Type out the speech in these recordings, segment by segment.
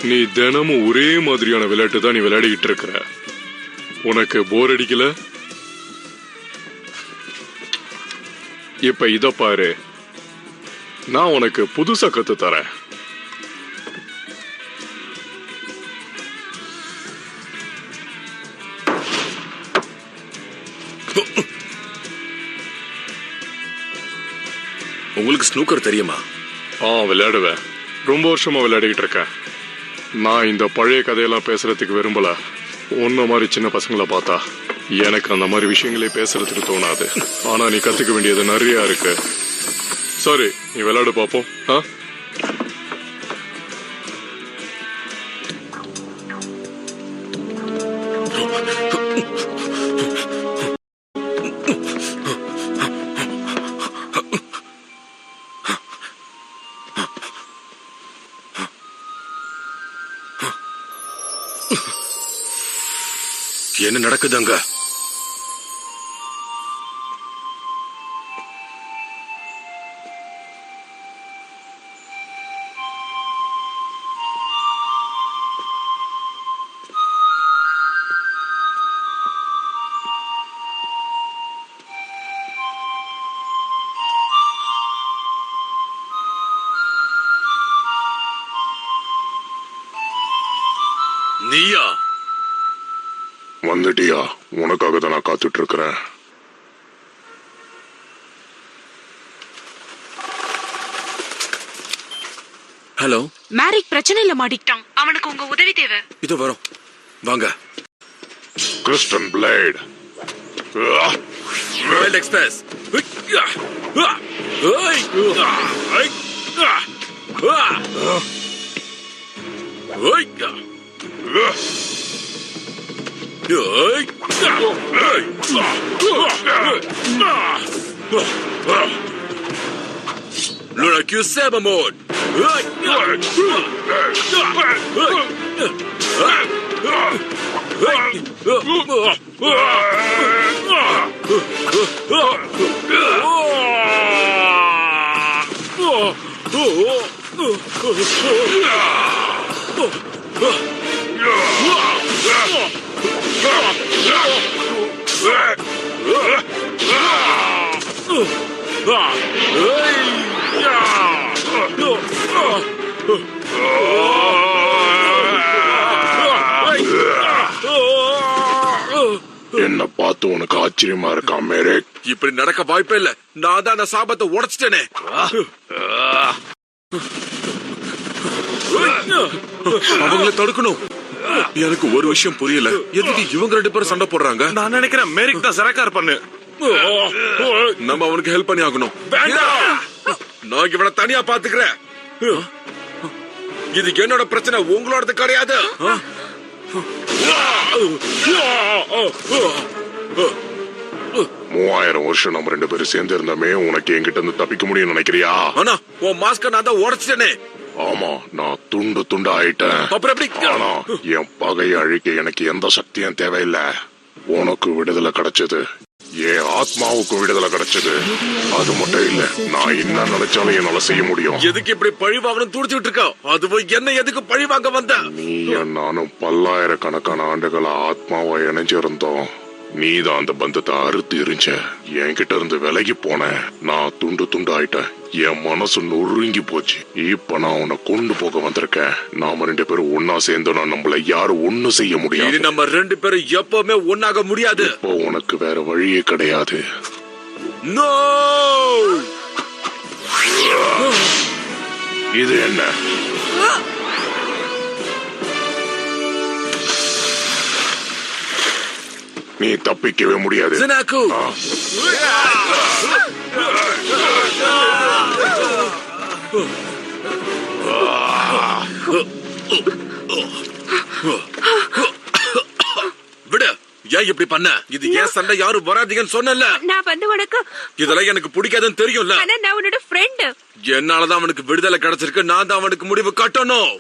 நீ தினமும் ஒரே மாதிரியான விளையாட்டு தான் நீ விளையாடிக்கிட்டு இருக்கிற. உனக்கு போர் அடிக்கல? இப்ப இத பாரு, நான் உனக்கு புதுசா கத்து தரேன். உங்களுக்கு ஸ்னூக்கர் தெரியுமா? விளையாடுவேன். ரொம்ப வருஷமா விளையாடிக்கிட்டு இருக்கேன். நான் இந்த பழைய கதையெல்லாம் பேசுறதுக்கு விரும்பல. உன்ன மாதிரி சின்ன பசங்களை பார்த்தா எனக்கு அந்த மாதிரி விஷயங்களே பேசுறதுக்கு தோணாது. ஆனா நீ கத்துக்க வேண்டியது நிறைய இருக்கு. சரி, நீ விளையாடு பாப்போம். என்ன நடக்குதுங்க? நீயா வந்துட்டியா? உனக்காக தான் நான் காத்துட்டு இருக்கிறேன். ஹலோ. மேரிக் பிரச்சனையில மாட்டிக்கிட்டான். அவனுக்கு உங்க உதவி தேவை. இது வரும், வாங்க. Crystal blade, wild express. Lunacu Sabermode. என்ன பார்த்து உனக்கு ஆச்சரியமா இருக்கா மேரிக்? இப்படி நடக்க வாய்ப்பே இல்ல. நான் தான் அந்த சாபத்தை உடைச்சிட்டேனே. அவங்களை தடுக்கணும். எனக்கு ஒரு விஷயம் புரியல. எதுக்கு இவங்க 2 பேரும் சண்டை போடுறாங்க? நான் நினைக்கிறேன் மேரிக் தான் சரக்கார் பண்ணு. நம்ம அவனுக்கு ஹெல்ப் பண்ணி ஆகணும். நான் இவனை தனியா பாத்துக்கிறேன். இது என்னோட பிரச்சனை, உங்களோடது கிடையாது. 3000 வருஷம் நம்ம 2 பேரும் சேர்ந்து இருந்தோமே, உனக்கு என்கிட்ட இருந்து தப்பிக்க முடியும் நினைக்கிறியா? ஆனா உன் மாஸ்க நான் தான் உடைச்சிட்டேனே. ஆமா, நான் துண்டு துண்டு ஆயிட்டேன். அப்புறம் எப்படி? ஆனா என் பகையை அழிக்க எனக்கு எந்த சக்தியும் தேவையில்லை. உனக்கு விடுதலை கிடைச்சது, என் ஆத்மாவுக்கு விடுதலை கிடைச்சது. அது மட்டும் இல்ல, நான் என்ன நினைச்சாலும் என்னால செய்ய முடியும். எதுக்கு இப்படி பழி வாங்கணும் துடிச்சுட்டு இருக்க? அதுவும் என்ன எதுக்கு பழி வாங்க வந்த? நீ நானும் பல்லாயிரக்கணக்கான ஆண்டுகளா ஆத்மாவை இணைஞ்சிருந்தோம். நீதான் அந்த பந்தத்தை அறுத்து எரிஞ்ச. என்கிட்ட இருந்து விலகி போன. நான் துண்டு துண்டு ஆயிட்டேன். என் மனசு நொறுங்கி போச்சு. இப்ப நான் உன்னை கொண்டு போக வந்திருக்கேன். நாம 2 பேரும் ஒன்னா சேர்ந்தோம்னா நம்மள யாரும் ஒண்ணு செய்ய முடியாது. நம்ம 2 பேரும் எப்பவுமே ஒன்னாக முடியாது. இப்போ உனக்கு வேற வழியே கிடையாது. நோ! இது என்ன? நீ தப்பிக்கவே முடியாது. ஜனாக்கு. விடு. ஏன் இப்படி பண்ண? இது ஏன் சண்டை, யாரும் வராதீங்கன்னு சொன்னல. நான் வந்து உனக்கு இதெல்லாம் எனக்கு பிடிக்காதுன்னு தெரியும்ல. ஆனா நான் உன்னோட ஃப்ரெண்ட். என்னாலதான் அவனுக்கு விடுதலை கிடைச்சிருக்கு. நான் தான் அவனுக்கு முடிவு கட்டணும்.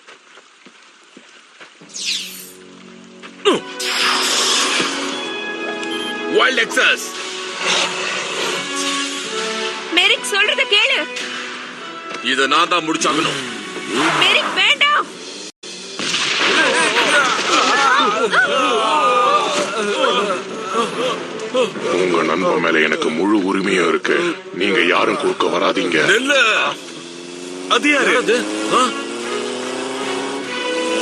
Wild excess. மேரிக் சொல்றத கேளு. இத நான் தான் முடிச்சாகணும். மேரிக் வேண்டாம். உங்க நண்பன் மேல எனக்கு முழு உரிமையும் இருக்கு. நீங்க யாரும் குறுக்க வராதீங்க. நெல்லு. அது யாரு? யாரது? ஆ?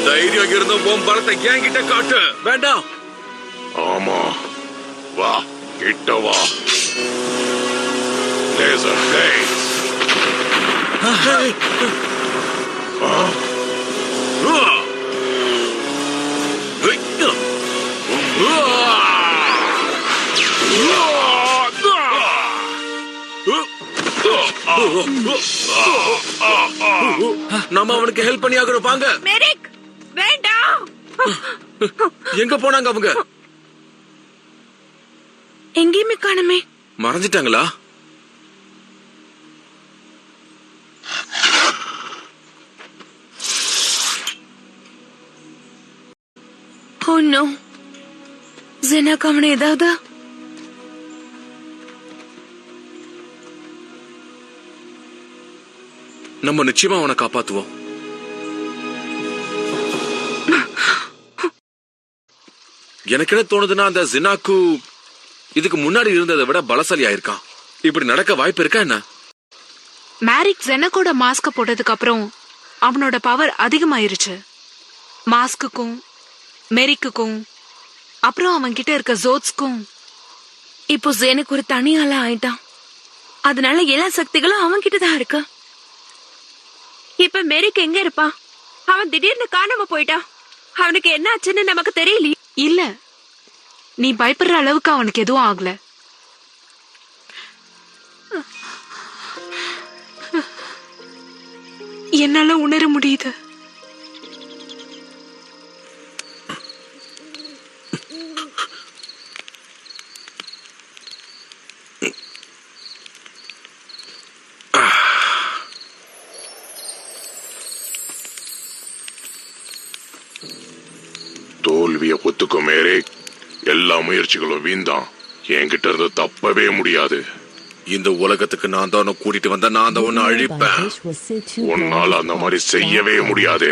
தைரியம் இருந்த உன் பலத்தை என்கிட்ட காட்டு. வேண்டாம். ஆமா, வா கிட்ட வா. Laser place. நம்ம அவனுக்கு ஹெல்ப் பண்ணி ஆகணும். வாங்க. மெரிக் வேண்டாம். எங்க போனாங்க அவங்க? எங்கேயுமே காணுமே. மறைஞ்சிட்டாங்களா? Oh no. ஜெனாக்கு அவனை ஏதாவது நம்ம நிச்சயமா அவனை காப்பாத்துவோம். எனக்கு என்ன தோணுதுன்னா அந்த ஜினாக்கு இதுக்கு முன்னாடி இருந்ததை விட பலசாலி ஆயிருக்கான். இப்படி நடக்க வாய்ப்பு இருக்கா என்ன? மேரிக் ஜெனக்கோட மாஸ்க போட்டதுக்கு அப்புறம் அவனோட பவர் அதிகமாயிருச்சு. மாஸ்க்குக்கும் மெரிக்குக்கும் அப்புறம் அவன் கிட்ட இருக்க ஜோட்ஸ்க்கும். இப்போ ஜெனுக்கு ஒரு தனி ஆளா ஆயிட்டான். அதனால எல்லா சக்திகளும் அவன் கிட்டதான் இருக்கு. இப்ப மெரிக் எங்க இருப்பான்? அவன் திடீர்னு காணாம போயிட்டான். அவனுக்கு என்ன ஆச்சுன்னு நமக்கு தெரியல. இல்ல, நீ பயப்படுற அளவுக்கு அவனுக்கு எதுவும் ஆகல. என்னால உணர முடியுது. தோல்விய ஒத்துக்கும் மேரிக். எல்லா முயற்சிகளும் வீண்தான். என்கிட்ட இருந்து தப்பவே முடியாது. இந்த உலகத்துக்கு நான் தான் உன்னை கூட்டிட்டு வந்த, நான் தான் உன்னை அழிப்பேன். உன்னால அந்த மாதிரி செய்யவே முடியாது.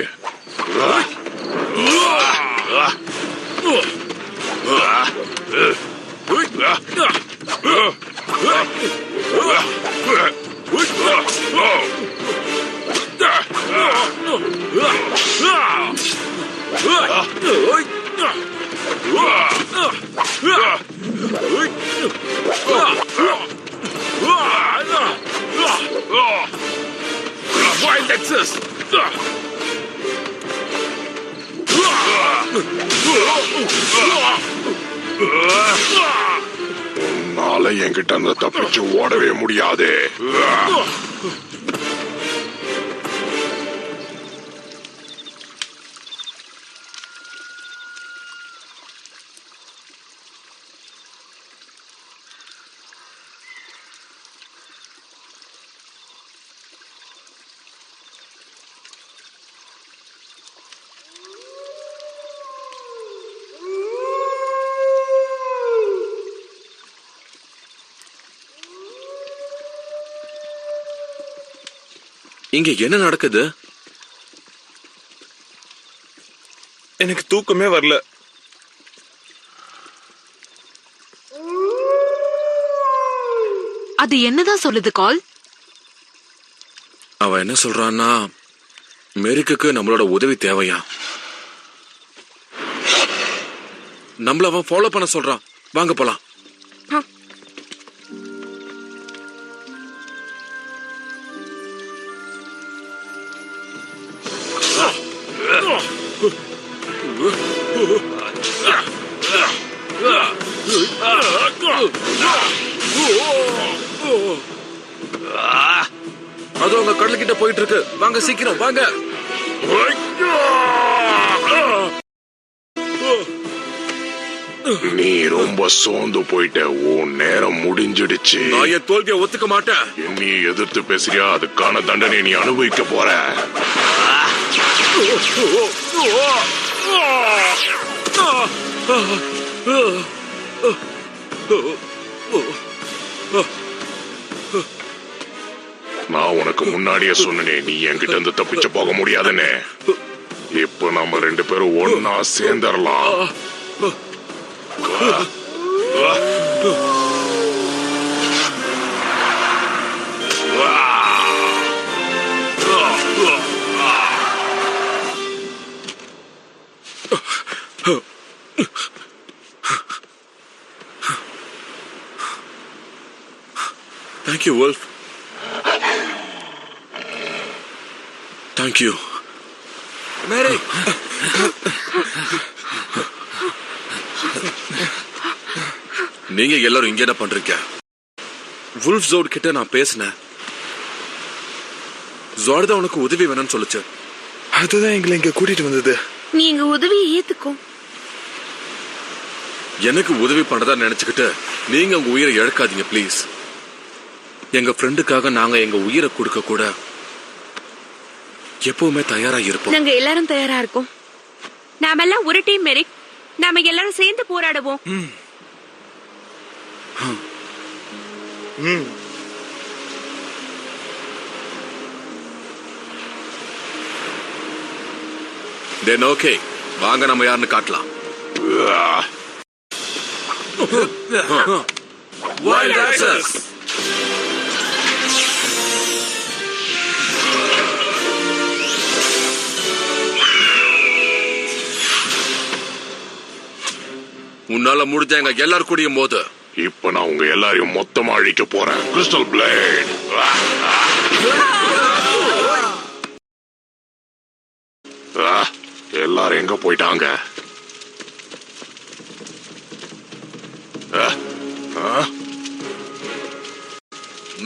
உன்னால என்கிட்ட இருந்து தப்பிச்சு ஓடவே முடியாது. இங்க என்ன நடக்குது? எனக்கு தூக்கமே வரல. அது என்னதான் சொல்லுது கால்? அவன் என்ன சொல்றான்னா, மெரிக்குக்கு நம்மளோட உதவி தேவையா. நம்மள அவன் ஃபாலோ பண்ண சொல்றான். வாங்க போலாம். அது உங்க கடல் கிட்ட போயிட்டு இருக்கு. வாங்க சீக்கிரம் வாங்க. நீ ரொம்ப சோர்ந்து போயிட்ட. உன் நேரம் முடிஞ்சிடுச்சு. நான் என் தோல்வியை ஒத்துக்க மாட்டேன். நீ எதிர்த்து பேசுறியா? அதுக்கான தண்டனை நீ அனுபவிக்க போற. நான் உனக்கு முன்னாடியே சொன்னேனே, நீ என்கிட்ட இருந்து தப்பிச்சு போக முடியாதுன்னு. இப்ப நம்ம 2 பேரும் ஒன்னா சேர்ந்துடலாம். Thank you, Wolf. Thank you. Mary! நீங்க எல்லாரும் இங்க என்ன பண்றீங்க? Wolf Zod கிட்ட நான் பேசினேன். Zod தான் உனக்கு உதவி வேணும்னு சொல்லுச்சு. அதுதான் எங்களை இங்க கூட்டிட்டு வந்தது. நீ எங்க உதவியை ஏத்துக்கோ. எனக்கு உதவி பண்றதா நினைச்சுக்கிட்டு நீங்க உங்க உயிரை இழக்காதீங்க ப்ளீஸ். எங்க ஃப்ரெண்டுக்காக நாங்க எங்க உயிரை கொடுக்க கூட எப்பவுமே தயாரா இருப்போம். நாங்க எல்லாரும் தயாரா இருக்கோம். நாம எல்லாம் ஒரு டீம் மெரிக். நாம எல்லாரும் சேர்ந்து போராடுவோம். Then okay. வாங்க நம்ம யாருன்னு காட்டலாம். Wild Access. உன்னால முடிஞ்ச எங்க எல்லாரும் கூடியும் போது இப்ப நான் உங்க எல்லாரையும் மொத்தமா அழிக்க போறேன். Crystal blade. எல்லாரும் எங்க போயிட்டாங்க?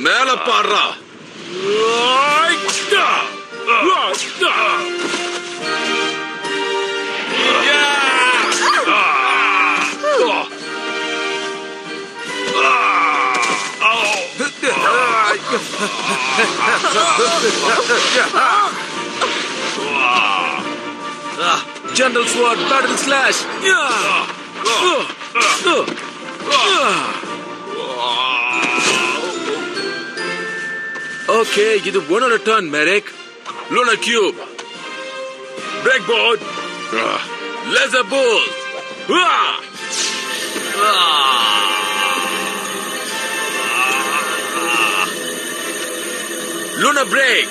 மேல பாடுறா. General Sword Battle Slash. Okay, இது உன்னோட turn மெரிக். Luna Cube. Breakboard. Laser Bull. Luna Break.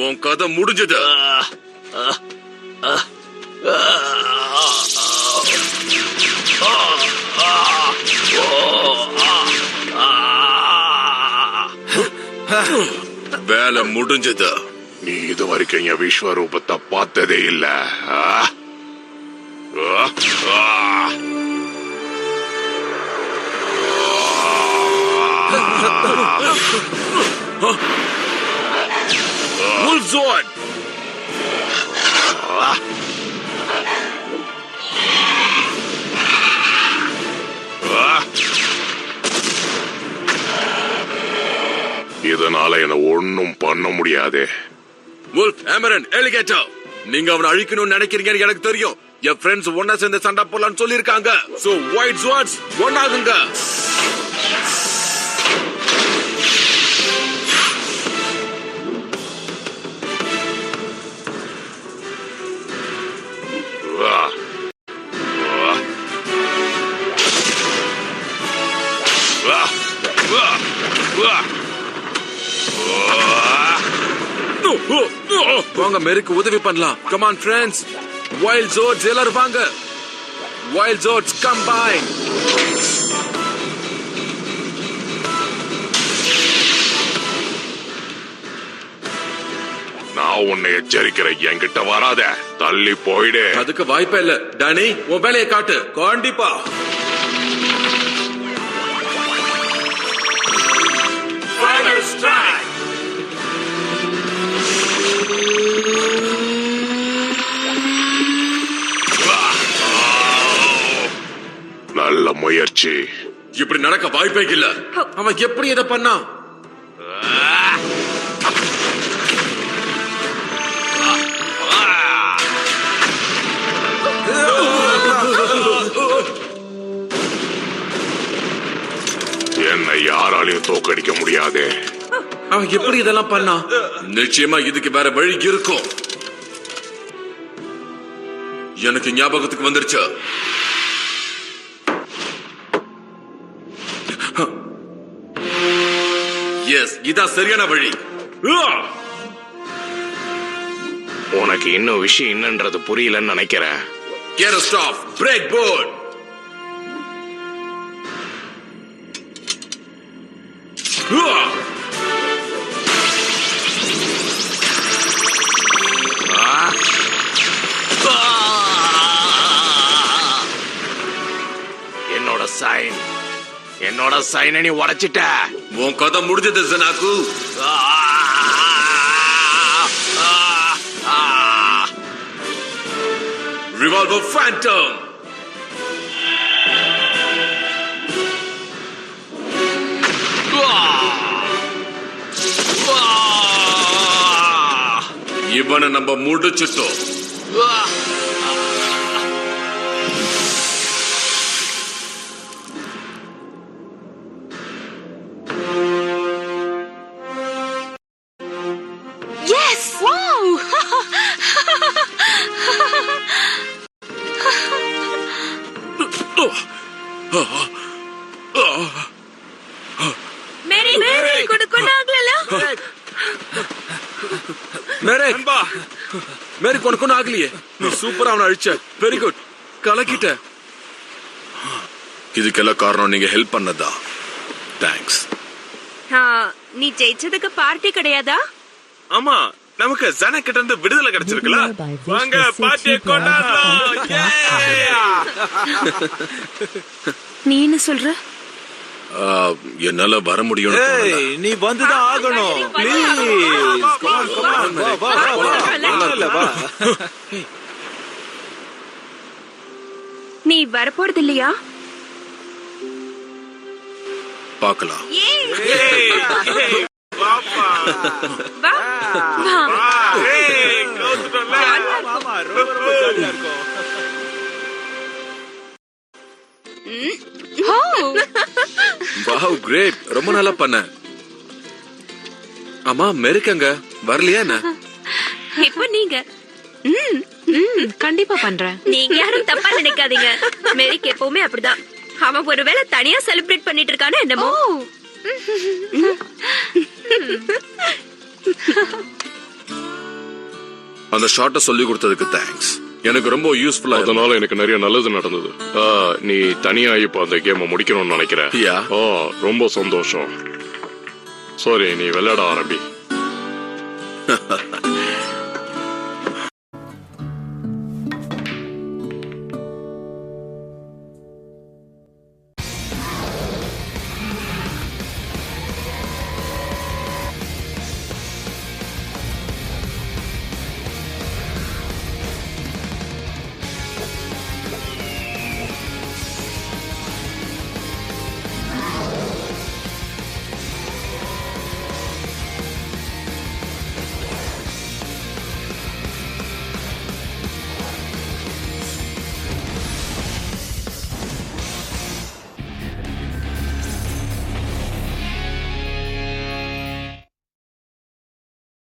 உன் கதை முடிஞ்சது. வேலை முடிஞ்சது. நீ இது வரைக்கும் என் விஸ்வரூபத்தை பார்த்ததே இல்ல. Wolf Zod. இதனால என்ன ஒண்ணும் பண்ண முடியாது. Wolf, Amaran, Alligator. நீங்க அவனை அழிக்கணும்னு நினைக்கிறீங்கன்னு எனக்கு தெரியும். என் ஃப்ரெண்ட்ஸ் ஒன்னா சேர்ந்து சண்டை போடலாம்னு சொல்லிருக்காங்க. So White Swords ஒன்னாகுங்க. வாங்க மெரிக்கு உதவி பண்ணலாம். Come on friends. Wild Zords எல்லாரும் வாங்க. Wild Zords combine. நான் உன்னை எச்சரிக்கிறேன், என்கிட்ட வராத, தள்ளி போயிடு. அதுக்கு வாய்ப்பே இல்ல. டானி, உன் வேலையை காட்டு. கண்டிப்பா. Final strike. நல்ல முயற்சி. இப்படி நடக்க வாய்ப்பே இல்ல. அவன் எப்படி இதை பண்ணா? என்னை யாராலையும் தோக்கடிக்க முடியாது. அவன் எப்படி இதெல்லாம் பண்ணா? நிச்சயமா இதுக்கு வேற வழி இருக்கும். எனக்கு ஞாபகத்துக்கு வந்துருச்சு. எஸ், இதான் சரியான வழி. உனக்கு இன்னும் விஷயம் என்னன்றது புரியலன்னு நினைக்கிறேன். Get a stop. Break board. என்னோட சைனை நீ உடைச்சிட்ட. உன் கதை முடிஞ்சது ஜனாக்கு. Revolver Phantom. இவனை நம்ம முடிச்சிட்டோம். Yes! Wow! மேரி கொண்டாங்கல. மேரி மேரி கொண்டு ஆகலையே. நீ சூப்பரா அவனை அழிச்ச. Very good, கலக்கிட்ட. இதுக்கெல்லாம் காரணம் நீங்க ஹெல்ப் பண்ணதா. தேங்க்ஸ். நீ ஜெயிச்சதுக்கு பார்ட்டி கிடையாதா? ஆமா, நமக்கு ஜன கிட்ட இருந்து விடுதலை கிடைச்சிருக்குல. வாங்க பார்ட்டியை கொண்டாடலாம். நீ என்ன சொல்ற? என்னால வர முடியும். நீ வந்துதான் ஆகணும். நீ வரப்போறது இல்லையா? பார்க்கலாம். வா. Wow, great. ரொம்ப நல்லா பண்ண. ஆமா, மெருக்கங்க வரலையா என்ன? இப்போ நீங்க கண்டிப்பா பண்றேன். நீங்க யாரும் தப்பா நினைக்காதீங்க. மேரிக்கு எப்பவுமே அப்படிதான். அவன் ஒருவேளை தனியா செலிப்ரேட் பண்ணிட்டு இருக்கானோ என்னமோ. அந்த ஷார்ட்ட சொல்லி கொடுத்ததுக்கு தேங்க்ஸ். எனக்கு ரொம்ப யூஸ்ஃபுல்லா. அதனால எனக்கு நிறைய நல்லது நடந்தது. நீ தனியா இப்ப அந்த கேமை முடிக்கணும்னு நினைக்கிறேன். Yeah. ரொம்ப சந்தோஷம். சரி, நீ விளையாட ஆரம்பி.